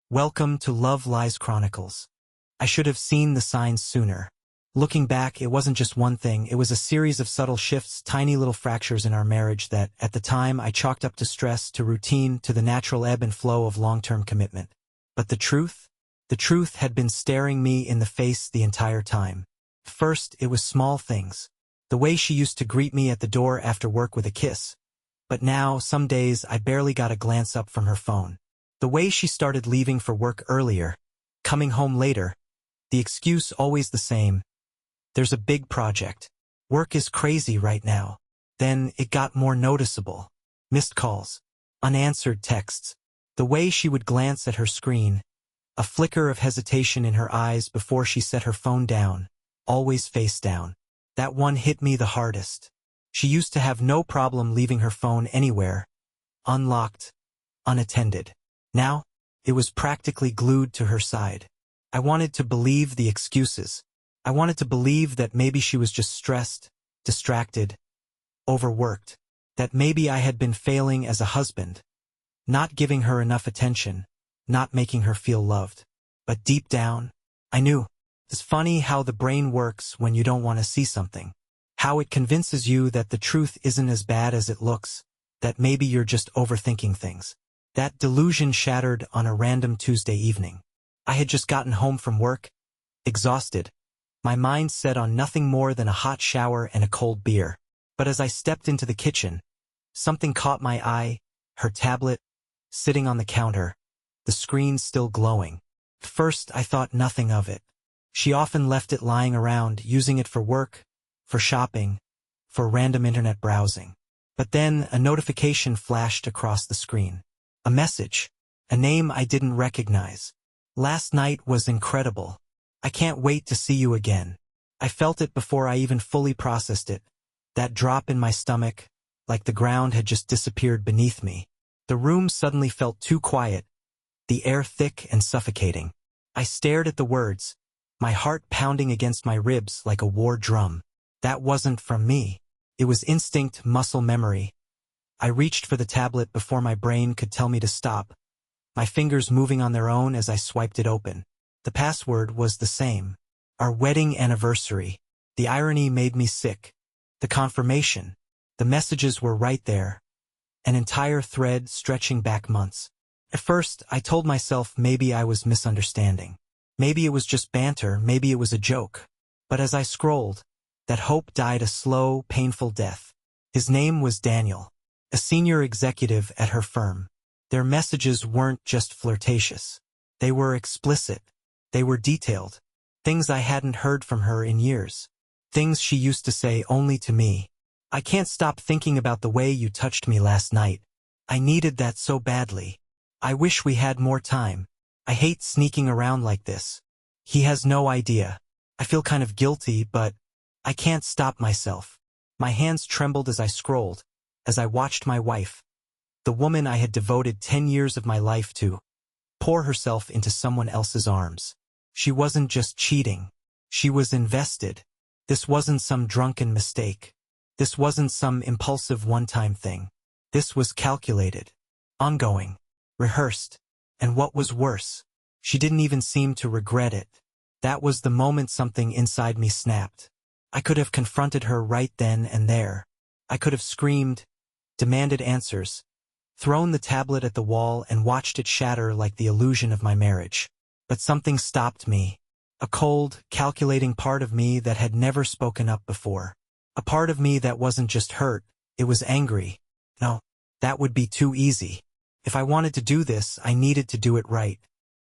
Welcome to Love Lies Chronicles. I should have seen the signs sooner. Looking back, it wasn't just one thing, it was a series of subtle shifts, tiny little fractures in our marriage that, at the time, I chalked up to stress, to routine, to the natural ebb and flow of long-term commitment. But the truth had been staring me in the face the entire time. First, it was small things. The way she used to greet me at the door after work with a kiss. But now, some days, I barely got a glance up from her phone. The way she started leaving for work earlier, coming home later, the excuse always the same. There's a big project. Work is crazy right now. Then it got more noticeable. Missed calls, unanswered texts, the way she would glance at her screen, a flicker of hesitation in her eyes before she set her phone down, always face down. That one hit me the hardest. She used to have no problem leaving her phone anywhere, unlocked, unattended. Now, it was practically glued to her side. I wanted to believe the excuses. I wanted to believe that maybe she was just stressed, distracted, overworked, that maybe I had been failing as a husband, not giving her enough attention, not making her feel loved. But deep down, I knew. It's funny how the brain works when you don't want to see something. How it convinces you that the truth isn't as bad as it looks, that maybe you're just overthinking things. That delusion shattered on a random Tuesday evening. I had just gotten home from work, exhausted, my mind set on nothing more than a hot shower and a cold beer. But as I stepped into the kitchen, something caught my eye, her tablet, sitting on the counter, the screen still glowing. First, I thought nothing of it. She often left it lying around, using it for work, for shopping, for random internet browsing. But then a notification flashed across the screen. A message, a name I didn't recognize. Last night was incredible. I can't wait to see you again. I felt it before I even fully processed it. That drop in my stomach, like the ground had just disappeared beneath me. The room suddenly felt too quiet, the air thick and suffocating. I stared at the words, my heart pounding against my ribs like a war drum. That wasn't from me. It was instinct, muscle memory. I reached for the tablet before my brain could tell me to stop, my fingers moving on their own as I swiped it open. The password was the same. Our wedding anniversary. The irony made me sick. The confirmation. The messages were right there. An entire thread stretching back months. At first, I told myself maybe I was misunderstanding. Maybe it was just banter, maybe it was a joke. But as I scrolled, that hope died a slow, painful death. His name was Daniel, a senior executive at her firm. Their messages weren't just flirtatious. They were explicit. They were detailed. Things I hadn't heard from her in years. Things she used to say only to me. I can't stop thinking about the way you touched me last night. I needed that so badly. I wish we had more time. I hate sneaking around like this. He has no idea. I feel kind of guilty, but I can't stop myself. My hands trembled as I scrolled, as I watched my wife, the woman I had devoted 10 years of my life to, pour herself into someone else's arms. She wasn't just cheating. She was invested. This wasn't some drunken mistake. This wasn't some impulsive one-time thing. This was calculated, ongoing, rehearsed, and what was worse, she didn't even seem to regret it. That was the moment something inside me snapped. I could have confronted her right then and there. I could have screamed, demanded answers, thrown the tablet at the wall and watched it shatter like the illusion of my marriage. But something stopped me. A cold, calculating part of me that had never spoken up before. A part of me that wasn't just hurt, it was angry. No, that would be too easy. If I wanted to do this, I needed to do it right.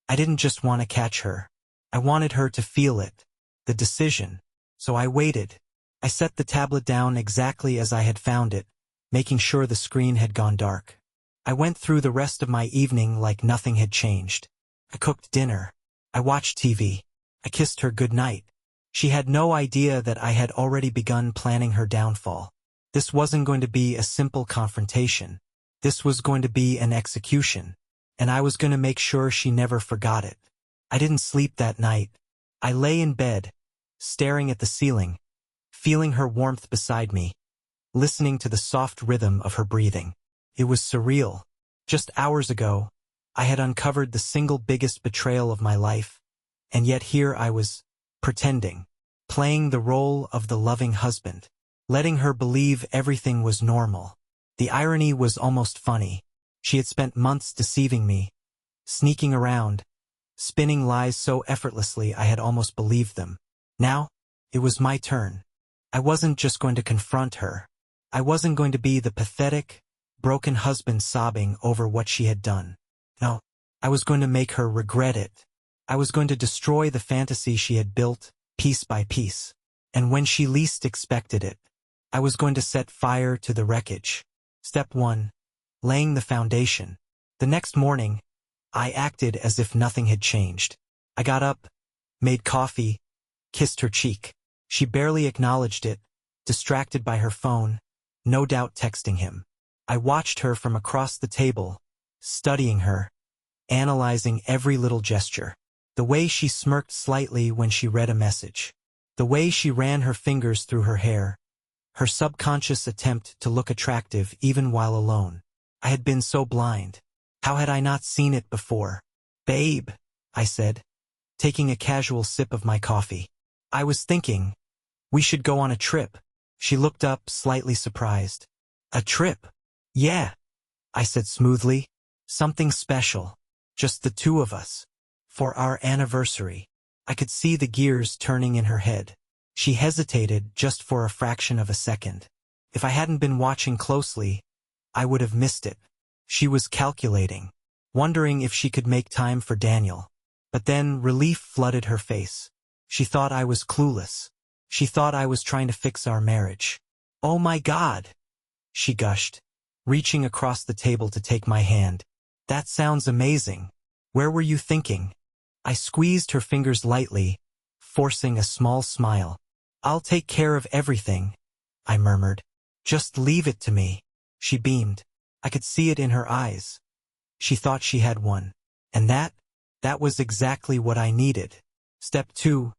I didn't just want to catch her. I wanted her to feel it, the decision. So I waited. I set the tablet down exactly as I had found it, making sure the screen had gone dark. I went through the rest of my evening like nothing had changed. I cooked dinner. I watched TV. I kissed her goodnight. She had no idea that I had already begun planning her downfall. This wasn't going to be a simple confrontation. This was going to be an execution. And I was going to make sure she never forgot it. I didn't sleep that night. I lay in bed, staring at the ceiling, feeling her warmth beside me, listening to the soft rhythm of her breathing. It was surreal. Just hours ago, I had uncovered the single biggest betrayal of my life, and yet here I was, pretending, playing the role of the loving husband, letting her believe everything was normal. The irony was almost funny. She had spent months deceiving me, sneaking around, spinning lies so effortlessly I had almost believed them. Now, it was my turn. I wasn't just going to confront her. I wasn't going to be the pathetic, broken husband sobbing over what she had done. No, I was going to make her regret it. I was going to destroy the fantasy she had built, piece by piece. And when she least expected it, I was going to set fire to the wreckage. Step 1. Laying the foundation. The next morning, I acted as if nothing had changed. I got up, made coffee, kissed her cheek. She barely acknowledged it, distracted by her phone, no doubt texting him. I watched her from across the table, studying her, analyzing every little gesture. The way she smirked slightly when she read a message. The way she ran her fingers through her hair. Her subconscious attempt to look attractive even while alone. I had been so blind. How had I not seen it before? "Babe," I said, taking a casual sip of my coffee. "I was thinking, we should go on a trip." She looked up, slightly surprised. "A trip?" "Yeah," I said smoothly. "Something special. Just the two of us. For our anniversary." I could see the gears turning in her head. She hesitated just for a fraction of a second. If I hadn't been watching closely, I would have missed it. She was calculating, wondering if she could make time for Daniel. But then relief flooded her face. She thought I was clueless. She thought I was trying to fix our marriage. "Oh my God," she gushed, reaching across the table to take my hand. "That sounds amazing. Where were you thinking?" I squeezed her fingers lightly, forcing a small smile. "I'll take care of everything," I murmured. "Just leave it to me." She beamed. I could see it in her eyes. She thought she had one. And that was exactly what I needed. Step 2.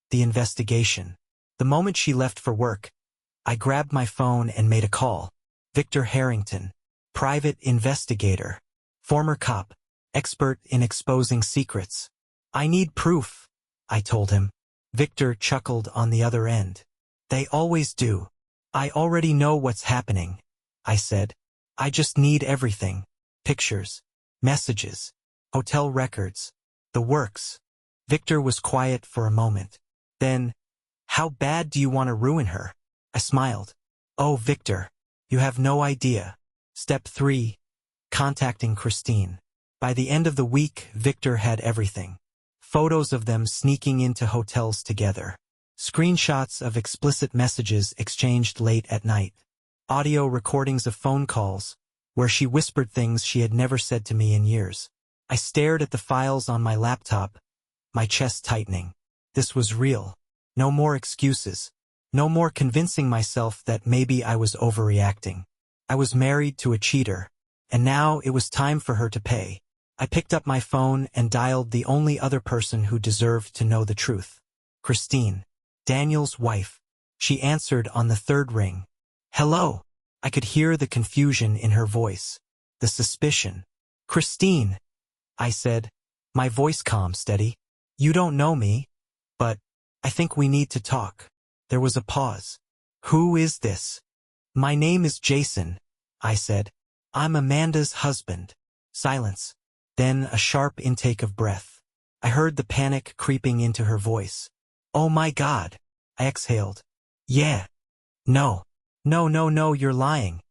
The investigation. The moment she left for work, I grabbed my phone and made a call. Victor Harrington, private investigator, former cop, expert in exposing secrets. "I need proof," I told him. Victor chuckled on the other end. "They always do." "I already know what's happening," I said. "I just need everything. Pictures, messages, hotel records, the works." Victor was quiet for a moment. Then, "How bad do you want to ruin her?" I smiled. "Oh, Victor, you have no idea." Step 3. Contacting Christine. By the end of the week, Victor had everything. Photos of them sneaking into hotels together. Screenshots of explicit messages exchanged late at night. Audio recordings of phone calls, where she whispered things she had never said to me in years. I stared at the files on my laptop, my chest tightening. This was real. No more excuses. No more convincing myself that maybe I was overreacting. I was married to a cheater, and now it was time for her to pay. I picked up my phone and dialed the only other person who deserved to know the truth. Christine, Daniel's wife. She answered on the third ring. "Hello." I could hear the confusion in her voice, the suspicion. "Christine," I said, my voice calm, steady. "You don't know me, but I think we need to talk." There was a pause. "Who is this?" "My name is Jason," I said. "I'm Amanda's husband." Silence. Then a sharp intake of breath. I heard the panic creeping into her voice. "Oh my God," I exhaled. "Yeah. No. No, you're lying,"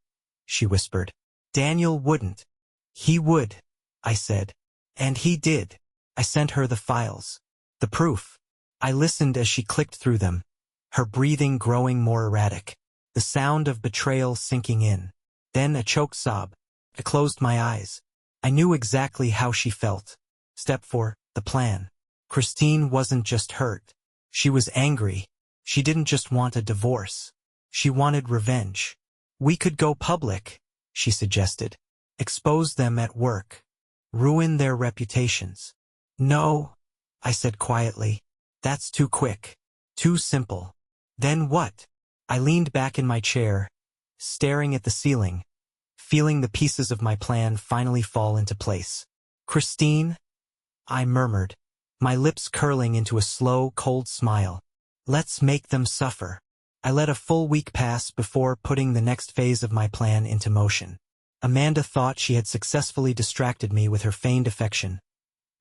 she whispered. "Daniel wouldn't." "He would," I said. "And he did." I sent her the files. The proof. I listened as she clicked through them, her breathing growing more erratic, the sound of betrayal sinking in. Then a choked sob. I closed my eyes. I knew exactly how she felt. Step 4. The plan. Christine wasn't just hurt. She was angry. She didn't just want a divorce. She wanted revenge. "We could go public," she suggested. "Expose them at work. Ruin their reputations." "No," I said quietly. "That's too quick. Too simple." "Then what?" I leaned back in my chair, staring at the ceiling, feeling the pieces of my plan finally fall into place. Christine, I murmured, my lips curling into a slow, cold smile. Let's make them suffer. I let a full week pass before putting the next phase of my plan into motion. Amanda thought she had successfully distracted me with her feigned affection,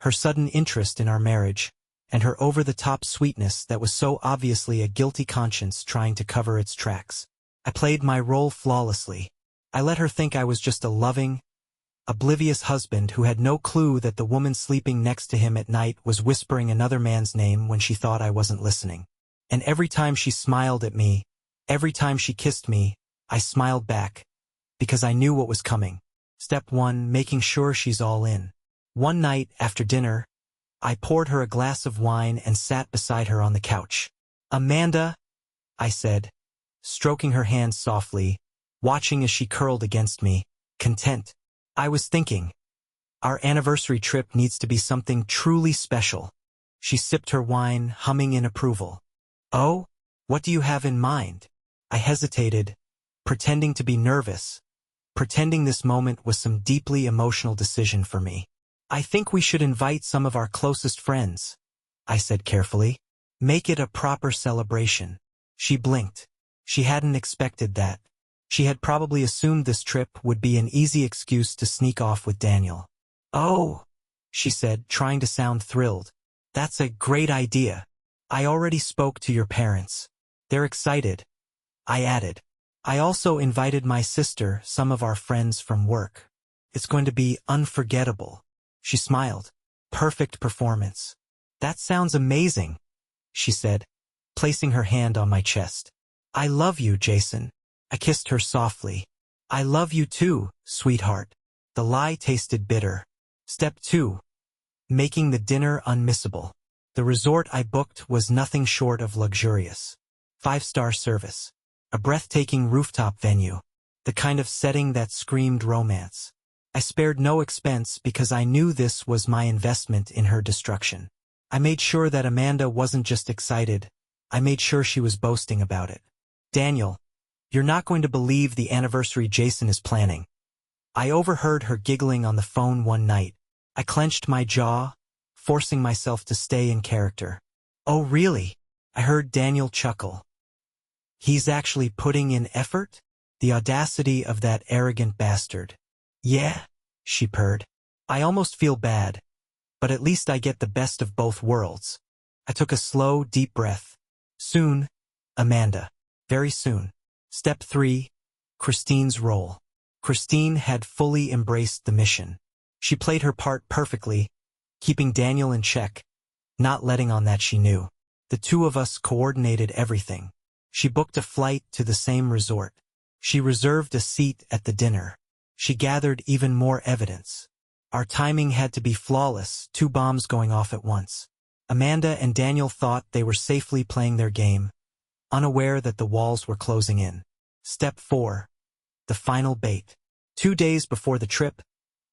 her sudden interest in our marriage, and her over-the-top sweetness that was so obviously a guilty conscience trying to cover its tracks. I played my role flawlessly. I let her think I was just a loving, oblivious husband who had no clue that the woman sleeping next to him at night was whispering another man's name when she thought I wasn't listening. And every time she smiled at me, every time she kissed me, I smiled back, because I knew what was coming. Step 1, making sure she's all in. One night, after dinner, I poured her a glass of wine and sat beside her on the couch. Amanda, I said, stroking her hand softly, watching as she curled against me, content. I was thinking, our anniversary trip needs to be something truly special. She sipped her wine, humming in approval. Oh, what do you have in mind? I hesitated, pretending to be nervous, pretending this moment was some deeply emotional decision for me. I think we should invite some of our closest friends, I said carefully. Make it a proper celebration. She blinked. She hadn't expected that. She had probably assumed this trip would be an easy excuse to sneak off with Daniel. Oh, she said, trying to sound thrilled. That's a great idea. I already spoke to your parents. They're excited. I added. I also invited my sister, some of our friends from work. It's going to be unforgettable. She smiled. Perfect performance. That sounds amazing, she said, placing her hand on my chest. I love you, Jason. I kissed her softly. I love you too, sweetheart. The lie tasted bitter. Step 2. Making the dinner unmissable. The resort I booked was nothing short of luxurious. 5-star service. A breathtaking rooftop venue. The kind of setting that screamed romance. I spared no expense because I knew this was my investment in her destruction. I made sure that Amanda wasn't just excited. I made sure she was boasting about it. Daniel, you're not going to believe the anniversary Jason is planning. I overheard her giggling on the phone one night. I clenched my jaw, forcing myself to stay in character. Oh really? I heard Daniel chuckle. He's actually putting in effort? The audacity of that arrogant bastard. Yeah, she purred. I almost feel bad, but at least I get the best of both worlds. I took a slow, deep breath. Soon, Amanda. Very soon. Step 3. Christine's role. Christine had fully embraced the mission. She played her part perfectly, keeping Daniel in check, not letting on that she knew. The two of us coordinated everything. She booked a flight to the same resort. She reserved a seat at the dinner. She gathered even more evidence. Our timing had to be flawless, 2 bombs going off at once. Amanda and Daniel thought they were safely playing their game, unaware that the walls were closing in. Step 4. The final bait. 2 days before the trip,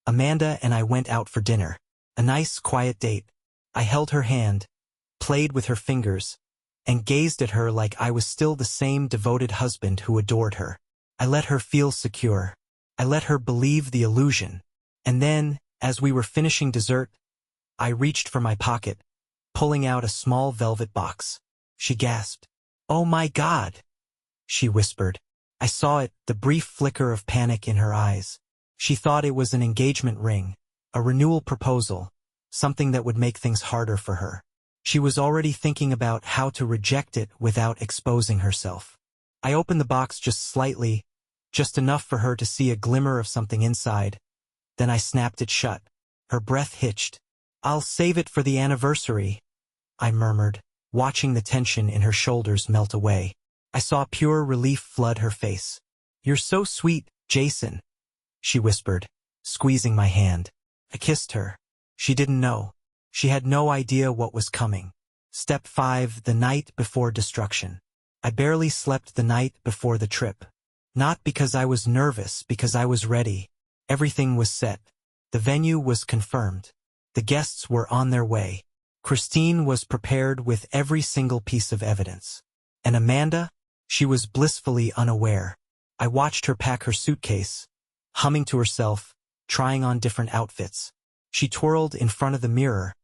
Amanda and I went out for dinner. A nice, quiet date. I held her hand, played with her fingers, and gazed at her like I was still the same devoted husband who adored her. I let her feel secure. I let her believe the illusion. And then, as we were finishing dessert, I reached for my pocket, pulling out a small velvet box. She gasped. Oh my God, she whispered. I saw it, the brief flicker of panic in her eyes. She thought it was an engagement ring, a renewal proposal, something that would make things harder for her. She was already thinking about how to reject it without exposing herself. I opened the box just slightly, just enough for her to see a glimmer of something inside. Then I snapped it shut. Her breath hitched. I'll save it for the anniversary, I murmured, watching the tension in her shoulders melt away. I saw pure relief flood her face. You're so sweet, Jason, she whispered, squeezing my hand. I kissed her. She didn't know. She had no idea what was coming. Step 5. The night before destruction. I barely slept the night before the trip. Not because I was nervous, because I was ready. Everything was set. The venue was confirmed. The guests were on their way. Christine was prepared with every single piece of evidence. And Amanda? She was blissfully unaware. I watched her pack her suitcase, humming to herself, trying on different outfits. She twirled in front of the mirror,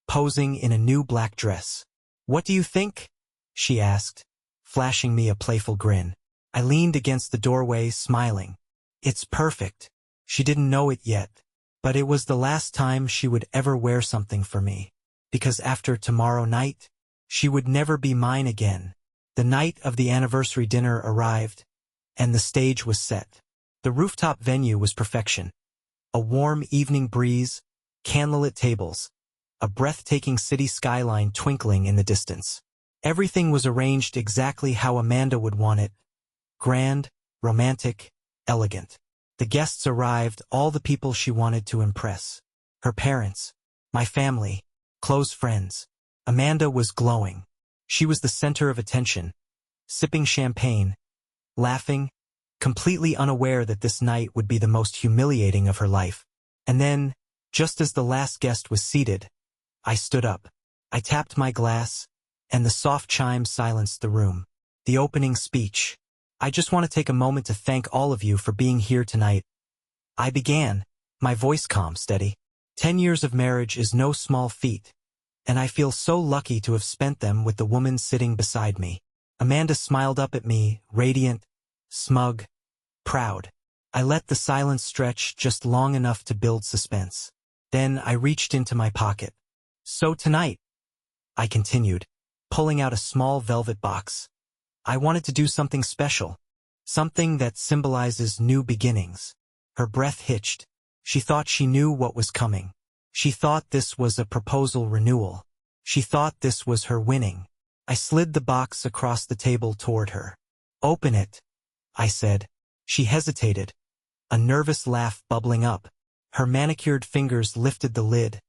posing in a new black dress. "What do you think?" she asked, flashing me a playful grin. I leaned against the doorway, smiling. "It's perfect." She didn't know it yet, but it was the last time she would ever wear something for me, because after tomorrow night, she would never be mine again. The night of the anniversary dinner arrived, and the stage was set. The rooftop venue was perfection. A warm evening breeze, candlelit tables, a breathtaking city skyline twinkling in the distance. Everything was arranged exactly how Amanda would want it. Grand, romantic, elegant. The guests arrived, all the people she wanted to impress. Her parents, my family, close friends. Amanda was glowing. She was the center of attention, sipping champagne, laughing, completely unaware that this night would be the most humiliating of her life. And then, just as the last guest was seated, I stood up. I tapped my glass, and the soft chime silenced the room. The opening speech. "I just want to take a moment to thank all of you for being here tonight." I began, my voice calm, steady. 10 years of marriage is no small feat, and I feel so lucky to have spent them with the woman sitting beside me. Amanda smiled up at me, radiant, smug, proud. I let the silence stretch just long enough to build suspense. Then I reached into my pocket. "So tonight," I continued, pulling out a small velvet box. "I wanted to do something special, something that symbolizes new beginnings." Her breath hitched. She thought she knew what was coming. She thought this was a proposal renewal. She thought this was her winning. I slid the box across the table toward her. "Open it," I said. She hesitated, a nervous laugh bubbling up. Her manicured fingers lifted the lid,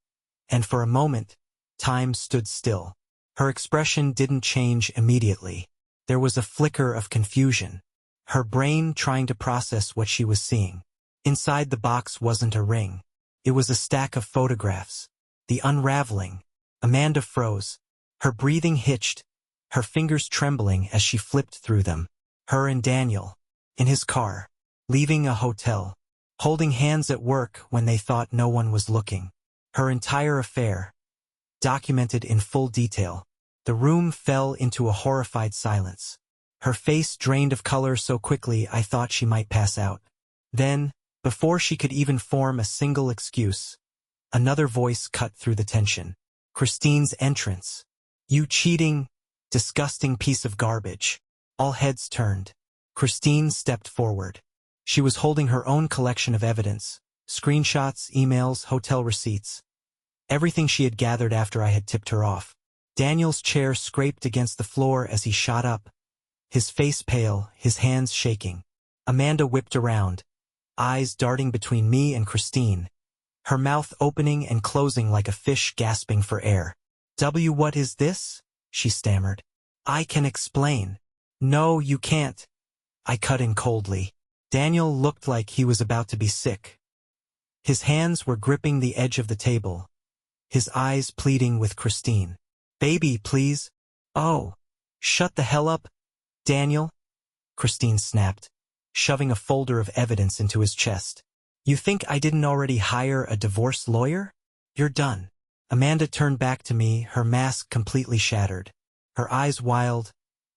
and for a moment, time stood still. Her expression didn't change immediately. There was a flicker of confusion, her brain trying to process what she was seeing. Inside the box wasn't a ring. It was a stack of photographs. The unraveling. Amanda froze. Her breathing hitched, her fingers trembling as she flipped through them. Her and Daniel, in his car, leaving a hotel, holding hands at work when they thought no one was looking. Her entire affair, documented in full detail. The room fell into a horrified silence. Her face drained of color so quickly I thought she might pass out. Then, before she could even form a single excuse, another voice cut through the tension. Christine's entrance. "You cheating, disgusting piece of garbage." All heads turned. Christine stepped forward. She was holding her own collection of evidence, screenshots, emails, hotel receipts. Everything she had gathered after I had tipped her off. Daniel's chair scraped against the floor as he shot up, his face pale, his hands shaking. Amanda whipped around, eyes darting between me and Christine, her mouth opening and closing like a fish gasping for air. What is this?" she stammered. "I can explain." "No, you can't." I cut in coldly. Daniel looked like he was about to be sick. His hands were gripping the edge of the table, his eyes pleading with Christine. "Baby, please." "Oh, shut the hell up, Daniel," Christine snapped, shoving a folder of evidence into his chest. "You think I didn't already hire a divorce lawyer? You're done." Amanda turned back to me, her mask completely shattered, her eyes wild,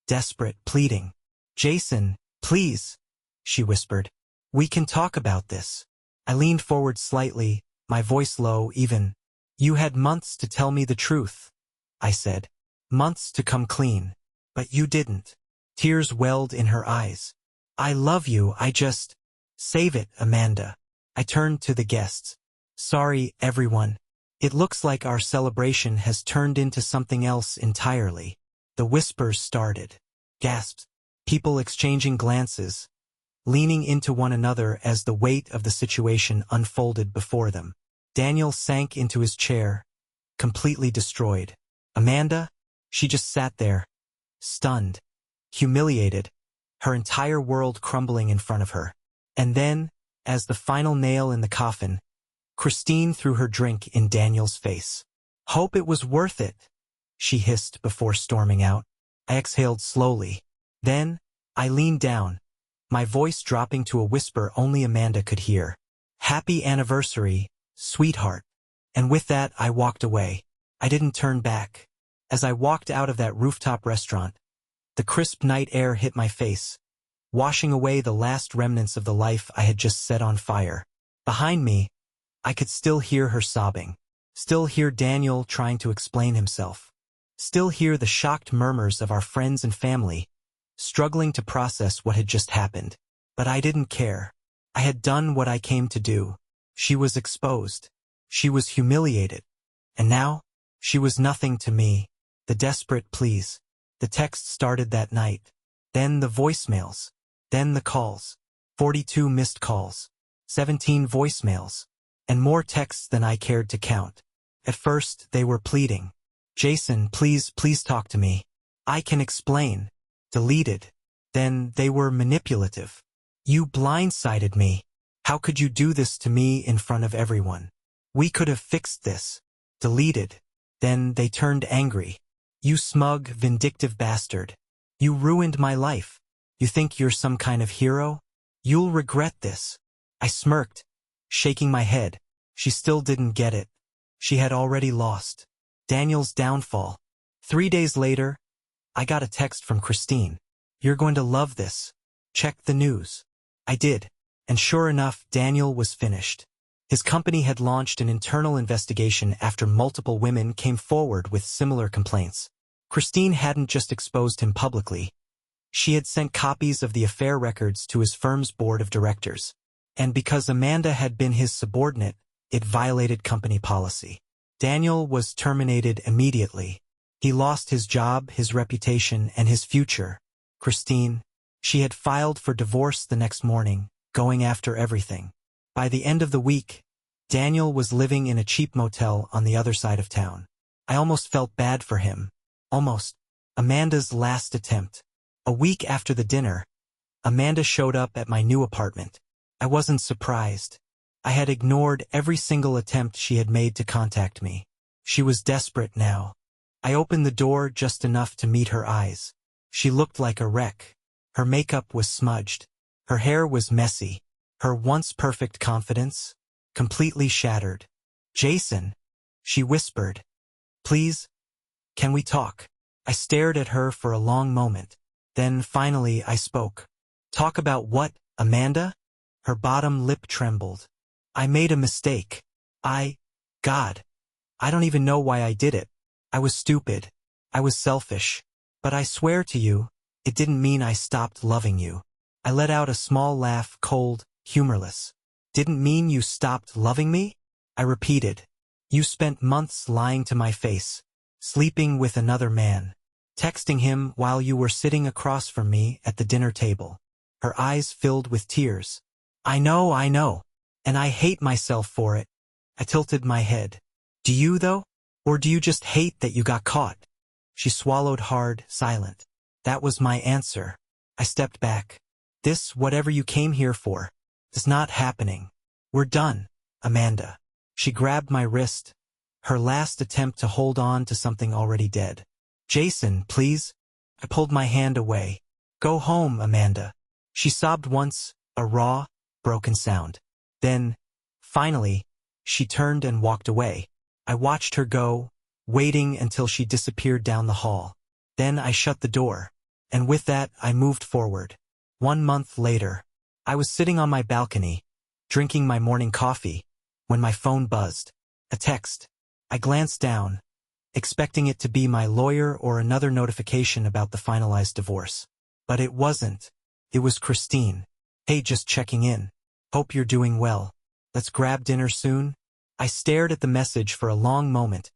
desperate, pleading. "Jason, please," she whispered. "We can talk about this." I leaned forward slightly, my voice low, even. "You had months to tell me the truth," I said. "Months to come clean. But you didn't." Tears welled in her eyes. "I love you, I just—" "Save it, Amanda." I turned to the guests. "Sorry, everyone. It looks like our celebration has turned into something else entirely." The whispers started. Gasps. People exchanging glances, leaning into one another as the weight of the situation unfolded before them. Daniel sank into his chair, completely destroyed. Amanda? She just sat there, stunned, humiliated, her entire world crumbling in front of her. And then, as the final nail in the coffin, Christine threw her drink in Daniel's face. "Hope it was worth it," she hissed before storming out. I exhaled slowly. Then, I leaned down, my voice dropping to a whisper only Amanda could hear. "Happy anniversary, sweetheart." And with that, I walked away. I didn't turn back. As I walked out of that rooftop restaurant, the crisp night air hit my face, washing away the last remnants of the life I had just set on fire. Behind me, I could still hear her sobbing, still hear Daniel trying to explain himself, still hear the shocked murmurs of our friends and family, struggling to process what had just happened. But I didn't care. I had done what I came to do. She was exposed. She was humiliated. And now, she was nothing to me. The desperate pleas. The text started that night. Then the voicemails. Then the calls. 42 missed calls. 17 voicemails. And more texts than I cared to count. At first, they were pleading. Jason, please talk to me. I can explain. Deleted. Then they were manipulative. You blindsided me. How could you do this to me in front of everyone? We could have fixed this. Deleted. Then they turned angry. You smug, vindictive bastard. You ruined my life. You think you're some kind of hero? You'll regret this. I smirked, shaking my head. She still didn't get it. She had already lost. Daniel's downfall. 3 days later, I got a text from Christine. You're going to love this. Check the news. I did. And sure enough, Daniel was finished. His company had launched an internal investigation after multiple women came forward with similar complaints. Christine hadn't just exposed him publicly. She had sent copies of the affair records to his firm's board of directors. And because Amanda had been his subordinate, it violated company policy. Daniel was terminated immediately. He lost his job, his reputation, and his future. Christine, she had filed for divorce the next morning, going after everything. By the end of the week, Daniel was living in a cheap motel on the other side of town. I almost felt bad for him. Almost. Amanda's last attempt. A week after the dinner, Amanda showed up at my new apartment. I wasn't surprised. I had ignored every single attempt she had made to contact me. She was desperate now. I opened the door just enough to meet her eyes. She looked like a wreck. Her makeup was smudged. Her hair was messy. Her once perfect confidence, completely shattered. Jason, she whispered. Please, can we talk? I stared at her for a long moment. Then finally I spoke. Talk about what, Amanda? Her bottom lip trembled. I made a mistake. God, I don't even know why I did it. I was stupid. I was selfish. But I swear to you, it didn't mean I stopped loving you. I let out a small laugh, cold, humorless. Didn't mean you stopped loving me? I repeated. You spent months lying to my face, sleeping with another man, texting him while you were sitting across from me at the dinner table. Her eyes filled with tears. I know. And I hate myself for it. I tilted my head. Do you, though? Or do you just hate that you got caught? She swallowed hard, silent. That was my answer. I stepped back. This, whatever you came here for, is not happening. We're done, Amanda. She grabbed my wrist, her last attempt to hold on to something already dead. Jason, please. I pulled my hand away. Go home, Amanda. She sobbed once, a raw, broken sound. Then, finally, she turned and walked away. I watched her go, waiting until she disappeared down the hall. Then I shut the door. And with that, I moved forward. 1 month later, I was sitting on my balcony, drinking my morning coffee, when my phone buzzed. A text. I glanced down, expecting it to be my lawyer or another notification about the finalized divorce. But it wasn't. It was Christine. Hey, just checking in. Hope you're doing well. Let's grab dinner soon. I stared at the message for a long moment,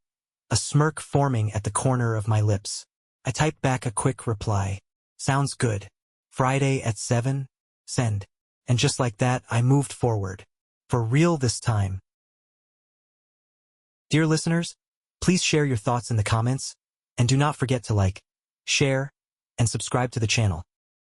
a smirk forming at the corner of my lips. I typed back a quick reply. Sounds good. Friday at 7? Send. And just like that, I moved forward. For real this time. Dear listeners, please share your thoughts in the comments, and do not forget to like, share, and subscribe to the channel.